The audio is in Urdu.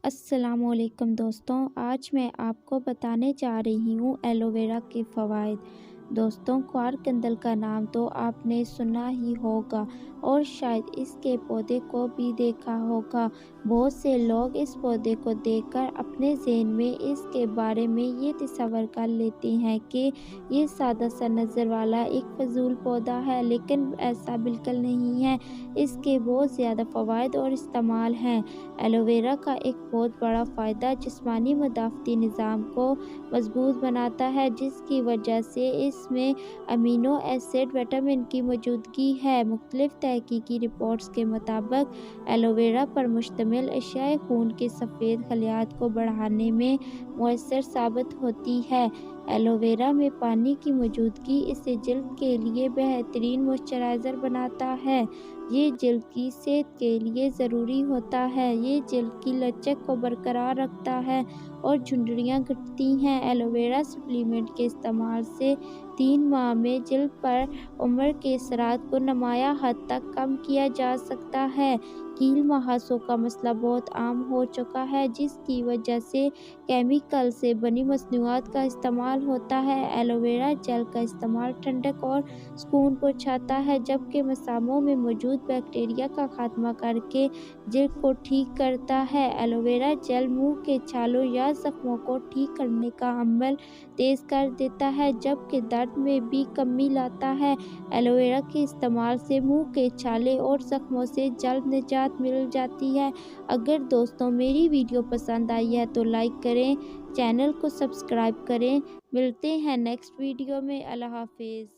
السلام علیکم دوستوں، آج میں آپ کو بتانے جا رہی ہوں ایلو ویرا کے فوائد۔ دوستوں، کوارکنڈل کا نام تو آپ نے سنا ہی ہوگا اور شاید اس کے پودے کو بھی دیکھا ہوگا۔ بہت سے لوگ اس پودے کو دیکھ کر اپنے ذہن میں اس کے بارے میں یہ تصور کر لیتے ہیں کہ یہ سادہ سا نظر والا ایک فضول پودا ہے، لیکن ایسا بالکل نہیں ہے۔ اس کے بہت زیادہ فوائد اور استعمال ہیں۔ ایلو ویرا کا ایک بہت بڑا فائدہ جسمانی مدافعتی نظام کو مضبوط بناتا ہے، جس کی وجہ سے اس میں امینو ایسڈ وٹامن کی موجودگی ہے۔ مختلف تحقیقی رپورٹس کے مطابق ایلو ویرا پر مشتمل اشیاء خون کے سفید خلیات کو بڑھانے میں مؤثر ثابت ہوتی ہے۔ ایلو ویرا میں پانی کی موجودگی اسے جلد کے لیے بہترین موئسچرائزر بناتا ہے۔ یہ جلد کی صحت کے لیے ضروری ہوتا ہے۔ یہ جلد کی لچک کو برقرار رکھتا ہے اور جھرریاں گھٹتی ہیں۔ ایلو ویرا سپلیمنٹ کے استعمال سے 3 ماہ میں جلد پر عمر کے اثرات کو نمایاں حد تک کم کیا جا سکتا ہے۔ کیل مہاسوں کا مسئلہ بہت عام ہو چکا ہے، جس کی وجہ سے کیمیکل سے بنی مصنوعات کا استعمال ہوتا ہے۔ ایلو ویرا جیل کا استعمال ٹھنڈک اور سکون پہنچاتا ہے، جبکہ مساموں میں موجود بیکٹیریا کا خاتمہ کر کے جلد کو ٹھیک کرتا ہے۔ ایلو ویرا جیل منہ کے چھالوں یا زخموں کو ٹھیک کرنے کا عمل تیز کر دیتا ہے، جبکہ درد میں بھی کمی لاتا ہے۔ ایلو ویرا کے استعمال سے منہ کے چھالے اور زخموں سے جلد نجات مل جاتی ہے۔ اگر دوستوں میری ویڈیو پسند آئی ہے تو لائک کریں، چینل کو سبسکرائب کریں۔ ملتے ہیں نیکسٹ ویڈیو میں۔ اللہ حافظ۔